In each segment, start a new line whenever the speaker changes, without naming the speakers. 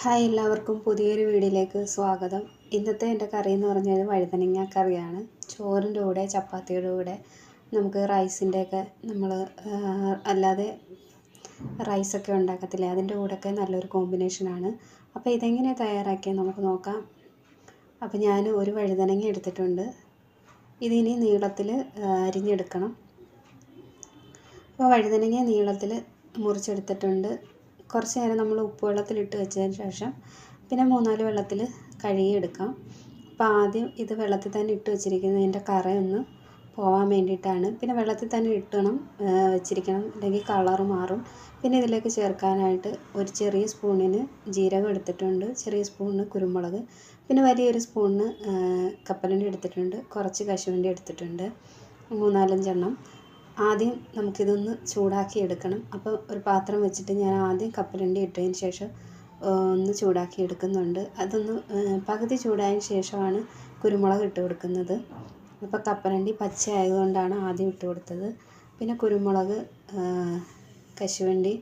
Hi, എല്ലാവർക്കും പുതിയൊരു വീഡിയോയിലേക്ക് സ്വാഗതം. ഇന്നത്തെ എൻ്റെ കറി എന്ന് പറഞ്ഞത് വഴുതനങ്ങ കറിയാണ്. ചോറിൻ്റെ കൂടെ ചപ്പാത്തിയുടെ കൂടെ നമുക്ക് റൈസിൻ്റെയൊക്കെ നമ്മൾ അല്ലാതെ റൈസൊക്കെ ഉണ്ടാക്കത്തില്ലേ, അതിൻ്റെ കൂടെയൊക്കെ നല്ലൊരു കോമ്പിനേഷനാണ്. അപ്പോൾ ഇതെങ്ങനെ തയ്യാറാക്കിയാൽ നമുക്ക് നോക്കാം. അപ്പോൾ ഞാൻ ഒരു വഴുതനങ്ങ എടുത്തിട്ടുണ്ട്. ഇതിനി നീളത്തിൽ അരിഞ്ഞെടുക്കണം. അപ്പോൾ വഴുതനങ്ങ നീളത്തിൽ മുറിച്ചെടുത്തിട്ടുണ്ട്. കുറച്ച് നേരം നമ്മൾ ഉപ്പ് വെള്ളത്തിലിട്ട് വെച്ചതിന് ശേഷം പിന്നെ 3-4 വെള്ളത്തിൽ കഴുകിയെടുക്കാം. അപ്പോൾ ആദ്യം ഇത് വെള്ളത്തിൽ തന്നെ ഇട്ട് വെച്ചിരിക്കുന്നതിൻ്റെ കറയൊന്ന് പോകാൻ വേണ്ടിയിട്ടാണ്. പിന്നെ വെള്ളത്തിൽ തന്നെ വെച്ചിരിക്കണം, അല്ലെങ്കിൽ കളറ് മാറും. പിന്നെ ഇതിലേക്ക് ചേർക്കാനായിട്ട് ഒരു ചെറിയ സ്പൂണിന് ജീരകം എടുത്തിട്ടുണ്ട്, ചെറിയ സ്പൂണിന് കുരുമുളക്, പിന്നെ വലിയൊരു സ്പൂണിന് കപ്പലണ്ടി എടുത്തിട്ടുണ്ട്, കുറച്ച് കശുവണ്ടി എടുത്തിട്ടുണ്ട്, 3-4 എണ്ണം. ആദ്യം നമുക്കിതൊന്ന് ചൂടാക്കി എടുക്കണം. അപ്പോൾ ഒരു പാത്രം വെച്ചിട്ട് ഞാൻ ആദ്യം കപ്പലണ്ടി ഇട്ടതിന് ശേഷം ഒന്ന് ചൂടാക്കി എടുക്കുന്നുണ്ട്. അതൊന്ന് പകുതി ചൂടായതിന് ശേഷമാണ് കുരുമുളക് ഇട്ട് കൊടുക്കുന്നത്. അപ്പോൾ കപ്പലണ്ടി പച്ച ആയതുകൊണ്ടാണ് ആദ്യം ഇട്ട് കൊടുത്തത്. പിന്നെ കുരുമുളക്, കശുവണ്ടി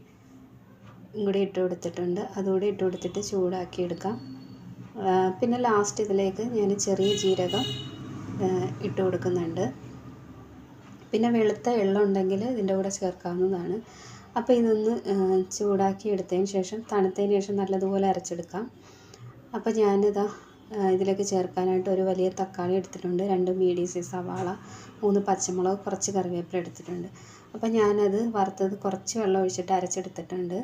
കൂടി ഇട്ട് കൊടുത്തിട്ടുണ്ട്. അതുകൂടി ഇട്ട് കൊടുത്തിട്ട് ചൂടാക്കി എടുക്കാം. പിന്നെ ലാസ്റ്റ് ഇതിലേക്ക് ഞാൻ ചെറിയ ജീരകം ഇട്ട് കൊടുക്കുന്നുണ്ട്. പിന്നെ വെളുത്ത എള്ളം ഉണ്ടെങ്കിൽ ഇതിൻ്റെ കൂടെ ചേർക്കാവുന്നതാണ്. അപ്പോൾ ഇതൊന്ന് ചൂടാക്കി എടുത്തതിന് ശേഷം തണുത്തതിന് ശേഷം നല്ലതുപോലെ അരച്ചെടുക്കാം. അപ്പോൾ ഞാനിതാ ഇതിലേക്ക് ചേർക്കാനായിട്ട് ഒരു വലിയ തക്കാളി എടുത്തിട്ടുണ്ട്, 2 മീഡിയം സൈസ് സവാള, 3 പച്ചമുളക്, കുറച്ച് കറിവേപ്പില എടുത്തിട്ടുണ്ട്. അപ്പോൾ ഞാനത് വറുത്തത് കുറച്ച് വെള്ളം ഒഴിച്ചിട്ട് അരച്ചെടുത്തിട്ടുണ്ട്.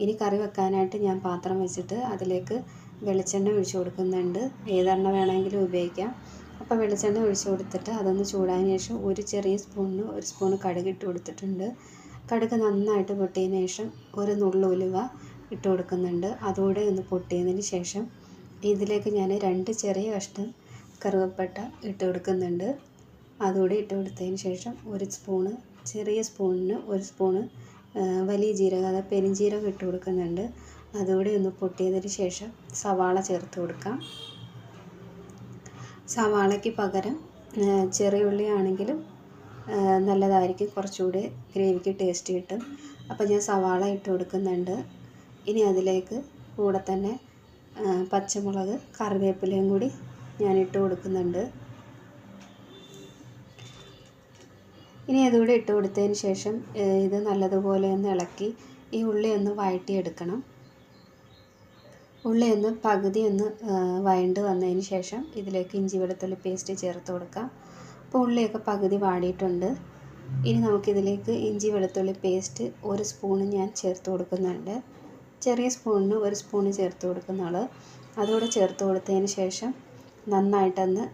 ഇനി കറി വെക്കാനായിട്ട് ഞാൻ പാത്രം വെച്ചിട്ട് അതിലേക്ക് വെളിച്ചെണ്ണ ഒഴിച്ച് കൊടുക്കുന്നുണ്ട്. ഏതെണ്ണ വേണമെങ്കിലും ഉപയോഗിക്കാം. അപ്പോൾ വെളിച്ചെണ്ണ ഒഴിച്ച് കൊടുത്തിട്ട് അതൊന്ന് ചൂടായതിന് ശേഷം ഒരു ചെറിയ സ്പൂണിന് 1 സ്പൂൺ കടുക് ഇട്ട് കൊടുത്തിട്ടുണ്ട്. കടുക് നന്നായിട്ട് പൊട്ടിയതിന് ശേഷം ഒരു നുള്ളു ഉലുവ ഇട്ട് കൊടുക്കുന്നുണ്ട്. അതുകൂടെ ഒന്ന് പൊട്ടിയതിന് ശേഷം ഇതിലേക്ക് ഞാൻ 2 ചെറിയ കഷ്ണം കറുവപ്പട്ട ഇട്ട് കൊടുക്കുന്നുണ്ട്. അതുകൂടെ ഇട്ട് കൊടുത്തതിന് ശേഷം ചെറിയ സ്പൂണിന് 1 സ്പൂണ് വലിയ ജീരകം, അതായത് പെരുംജീരകം ഇട്ട് കൊടുക്കുന്നുണ്ട്. അതുകൂടെ ഒന്ന് പൊട്ടിയതിന് ശേഷം സവാള ചേർത്ത് കൊടുക്കാം. സവാളയ്ക്ക് പകരം ചെറിയ ഉള്ളി ആണെങ്കിലും നല്ലതായിരിക്കും, കുറച്ചുകൂടി ഗ്രേവിക്ക് ടേസ്റ്റ് കിട്ടും. അപ്പോൾ ഞാൻ സവാള ഇട്ട് കൊടുക്കുന്നുണ്ട്. ഇനി അതിലേക്ക് കൂടെ തന്നെ പച്ചമുളക്, കറിവേപ്പിലയും കൂടി ഞാൻ ഇട്ട് കൊടുക്കുന്നുണ്ട്. ഇനി അതുകൂടി ഇട്ട് കൊടുത്തതിന് ശേഷം ഇത് നല്ലതുപോലെ ഒന്ന് ഇളക്കി ഈ ഉള്ളി ഒന്ന് വഴറ്റിയെടുക്കണം. ഉള്ളി ഒന്ന് പകുതി വഴണ്ട് വന്നതിന് ശേഷം ഇതിലേക്ക് ഇഞ്ചി വെളുത്തുള്ളി പേസ്റ്റ് ചേർത്ത് കൊടുക്കാം. അപ്പോൾ ഉള്ളിയൊക്കെ പകുതി വാടിയിട്ടുണ്ട്. ഇനി നമുക്കിതിലേക്ക് ഇഞ്ചി വെളുത്തുള്ളി പേസ്റ്റ് 1 സ്പൂണ് ഞാൻ ചേർത്ത് കൊടുക്കുന്നുണ്ട്. ചെറിയ സ്പൂണിന് 1 സ്പൂണ് ചേർത്ത് കൊടുക്കുന്നതാണ്. അതുകൂടെ ചേർത്ത് കൊടുത്തതിന് ശേഷം നന്നായിട്ടൊന്ന്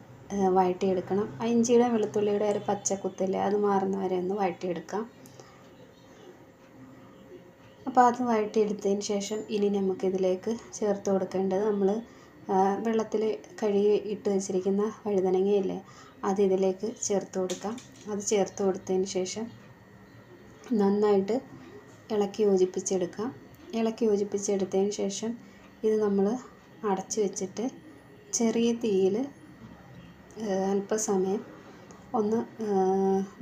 വഴറ്റിയെടുക്കണം. ആ ഇഞ്ചിയുടെ വെളുത്തുള്ളിയുടെ ഒരു പച്ചക്കുത്തില്ലേ, അത് മാറുന്ന വരെ ഒന്ന് വഴറ്റിയെടുക്കാം. അപ്പോൾ അത് വഴറ്റിയെടുത്തതിന് ശേഷം ഇനി നമുക്കിതിലേക്ക് ചേർത്ത് കൊടുക്കേണ്ടത് നമ്മൾ വെള്ളത്തിൽ കഴുകി ഇട്ട് വെച്ചിരിക്കുന്ന വഴുതനങ്ങയില്ലേ, അത് ഇതിലേക്ക് ചേർത്ത് കൊടുക്കാം. അത് ചേർത്ത് കൊടുത്തതിന് ശേഷം നന്നായിട്ട് ഇളക്കി യോജിപ്പിച്ചെടുക്കാം. ഇളക്കി യോജിപ്പിച്ചെടുത്തതിന് ശേഷം ഇത് നമ്മൾ അടച്ച് വെച്ചിട്ട് ചെറിയ തീയിൽ അല്പസമയം ഒന്ന്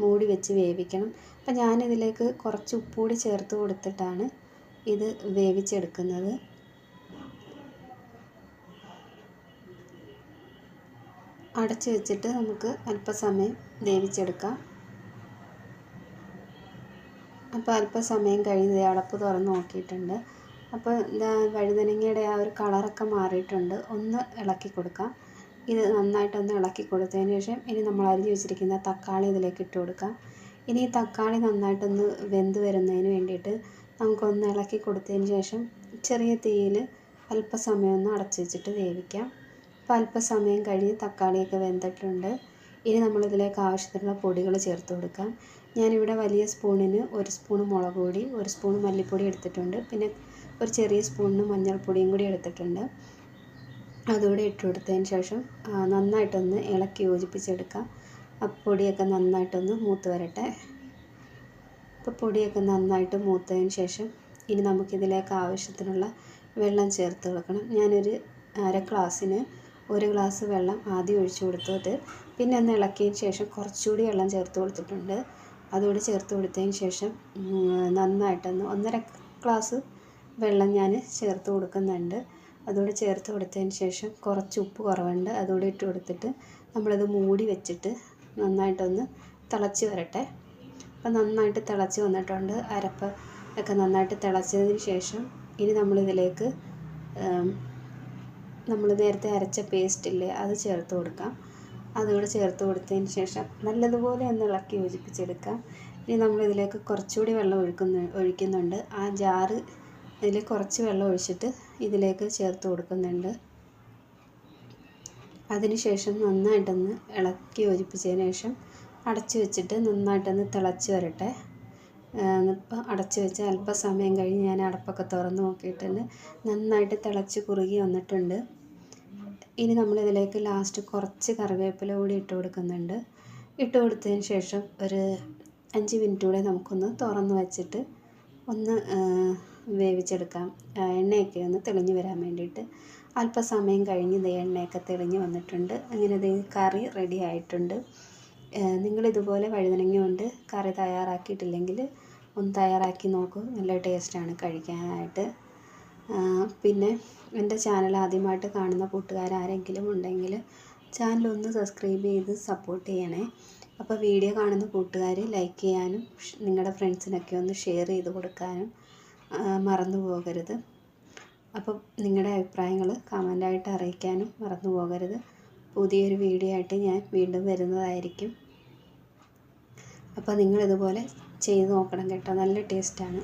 മൂടി വെച്ച് വേവിക്കണം. അപ്പം ഞാനിതിലേക്ക് കുറച്ച് ഉപ്പുകൂടി ചേർത്ത് കൊടുത്തിട്ടാണ് ഇത് വേവിച്ചെടുക്കുന്നത്. അടച്ച് വെച്ചിട്ട് നമുക്ക് അല്പസമയം വേവിച്ചെടുക്കാം. അപ്പോൾ അല്പസമയം കഴിഞ്ഞ് അടപ്പ് തുറന്ന് നോക്കിയിട്ടുണ്ട്. അപ്പോൾ വഴുതനങ്ങയുടെ ആ ഒരു കളറൊക്കെ മാറിയിട്ടുണ്ട്. ഒന്ന് ഇളക്കി കൊടുക്കാം. ഇത് നന്നായിട്ടൊന്ന് ഇളക്കി കൊടുത്തതിന് ശേഷം ഇനി നമ്മൾ അരിഞ്ഞ് വെച്ചിരിക്കുന്ന തക്കാളി ഇതിലേക്ക് ഇട്ട് കൊടുക്കാം. ഇനി ഈ തക്കാളി നന്നായിട്ടൊന്ന് വെന്ത് വരുന്നതിന് വേണ്ടിയിട്ട് നമുക്കൊന്ന് ഇളക്കി കൊടുത്തതിന് ശേഷം ചെറിയ തീയിൽ അല്പസമയം ഒന്ന് അടച്ച് വെച്ചിട്ട് വേവിക്കാം. അപ്പോൾ അല്പസമയം കഴിഞ്ഞ് തക്കാളിയൊക്കെ വെന്തിട്ടുണ്ട്. ഇനി നമ്മളിതിലേക്ക് ആവശ്യത്തിനുള്ള പൊടികൾ ചേർത്ത് കൊടുക്കാം. ഞാനിവിടെ വലിയ സ്പൂണിന് 1 സ്പൂൺ മുളക് പൊടി, 1 സ്പൂൺ മല്ലിപ്പൊടി എടുത്തിട്ടുണ്ട്. പിന്നെ ഒരു ചെറിയ സ്പൂണിന് മഞ്ഞൾപ്പൊടിയും കൂടി എടുത്തിട്ടുണ്ട്. അതുകൂടി ഇട്ട് കൊടുത്തതിന് ശേഷം നന്നായിട്ടൊന്ന് ഇളക്കി യോജിപ്പിച്ചെടുക്കാം. അപ്പോൾ പൊടിയൊക്കെ നന്നായിട്ടൊന്ന് മൂത്ത് വരട്ടെ. അപ്പോൾ പൊടിയൊക്കെ നന്നായിട്ട് മൂത്തതിന് ശേഷം ഇനി നമുക്കിതിലേക്ക് ആവശ്യത്തിനുള്ള വെള്ളം ചേർത്ത് കൊടുക്കണം. ഞാനൊരു 1/2 ഗ്ലാസ്സിന് 1 ഗ്ലാസ് വെള്ളം ആദ്യം ഒഴിച്ച് കൊടുത്തിട്ട് പിന്നെ ഒന്ന് ഇളക്കിയതിന് ശേഷം കുറച്ചുകൂടി വെള്ളം ചേർത്ത് കൊടുത്തിട്ടുണ്ട്. അതുകൂടി ചേർത്ത് കൊടുത്തതിന് ശേഷം നന്നായിട്ടൊന്ന് 1.5 ഗ്ലാസ് വെള്ളം ഞാൻ ചേർത്ത് കൊടുക്കുന്നുണ്ട്. അതുകൂടെ ചേർത്ത് കൊടുത്തതിന് ശേഷം കുറച്ച് ഉപ്പ് കുറവുണ്ട് അതുകൂടി ഇട്ട് കൊടുത്തിട്ട് നമ്മളത് മൂടി വെച്ചിട്ട് നന്നായിട്ടൊന്ന് തിളച്ച് വരട്ടെ. അപ്പോൾ നന്നായിട്ട് തിളച്ച് വന്നിട്ടുണ്ട്. അരപ്പ് ഒക്കെ നന്നായിട്ട് തിളച്ചതിന് ശേഷം ഇനി നമ്മളിതിലേക്ക് നമ്മൾ നേരത്തെ അരച്ച പേസ്റ്റില്ലേ അത് ചേർത്ത് കൊടുക്കാം. അതുകൂടെ ചേർത്ത് കൊടുത്തതിന് ശേഷം നല്ലതുപോലെ ഒന്ന് ഇളക്കി യോജിപ്പിച്ചെടുക്കാം. ഇനി നമ്മളിതിലേക്ക് കുറച്ചുകൂടി വെള്ളം ഒഴിക്കുന്നുണ്ട്. ആ ജാറ് ഇതിൽ കുറച്ച് വെള്ളം ഒഴിച്ചിട്ട് ഇതിലേക്ക് ചേർത്ത് കൊടുക്കുന്നുണ്ട്. അതിനുശേഷം നന്നായിട്ടൊന്ന് ഇളക്കി യോജിപ്പിച്ചതിന് ശേഷം അടച്ചു വെച്ചിട്ട് നന്നായിട്ടൊന്ന് തിളച്ച് വരട്ടെ. ഇപ്പം അടച്ചു വെച്ച് അല്പസമയം കഴിഞ്ഞ് ഞാൻ അടപ്പൊക്കെ തുറന്ന് നോക്കിയിട്ടുണ്ട്. നന്നായിട്ട് തിളച്ച് കുറുകി വന്നിട്ടുണ്ട്. ഇനി നമ്മളിതിലേക്ക് ലാസ്റ്റ് കുറച്ച് കറിവേപ്പില കൂടി ഇട്ട് കൊടുക്കുന്നുണ്ട്. ഇട്ട് കൊടുത്തതിന് ശേഷം ഒരു 5 മിനിറ്റ് കൂടെ നമുക്കൊന്ന് തുറന്ന് വെച്ചിട്ട് ഒന്ന് വേവിച്ചെടുക്കാം. എണ്ണയൊക്കെ ഒന്ന് തെളിഞ്ഞ് വരാൻ വേണ്ടിയിട്ട്. അല്പസമയം കഴിഞ്ഞ് എണ്ണയൊക്കെ തെളിഞ്ഞ് വന്നിട്ടുണ്ട്. അങ്ങനെ കറി റെഡി ആയിട്ടുണ്ട്. നിങ്ങളിതുപോലെ വഴുതനങ്ങ കൊണ്ട് കറി തയ്യാറാക്കിയിട്ടില്ലെങ്കിൽ ഒന്ന് തയ്യാറാക്കി നോക്കൂ. നല്ല ടേസ്റ്റാണ് കഴിക്കാനായിട്ട്. പിന്നെ എൻ്റെ ചാനൽ ആദ്യമായിട്ട് കാണുന്ന കൂട്ടുകാരാരെങ്കിലും ഉണ്ടെങ്കിൽ ചാനലൊന്ന് സബ്സ്ക്രൈബ് ചെയ്ത് സപ്പോർട്ട് ചെയ്യണേ. അപ്പോൾ വീഡിയോ കാണുന്ന കൂട്ടുകാർ ലൈക്ക് ചെയ്യാനും നിങ്ങളുടെ ഫ്രണ്ട്സിനൊക്കെ ഒന്ന് ഷെയർ ചെയ്ത് കൊടുക്കാനും മറന്നു പോകരുത്. അപ്പം നിങ്ങളുടെ അഭിപ്രായങ്ങൾ കമൻ്റായിട്ട് അറിയിക്കാനും മറന്നു പോകരുത്. പുതിയൊരു വീഡിയോ ആയിട്ട് ഞാൻ വീണ്ടും വരുന്നതായിരിക്കും. അപ്പോൾ നിങ്ങളിതുപോലെ ചെയ്ത് നോക്കണം കേട്ടോ. നല്ല ടേസ്റ്റാണ്.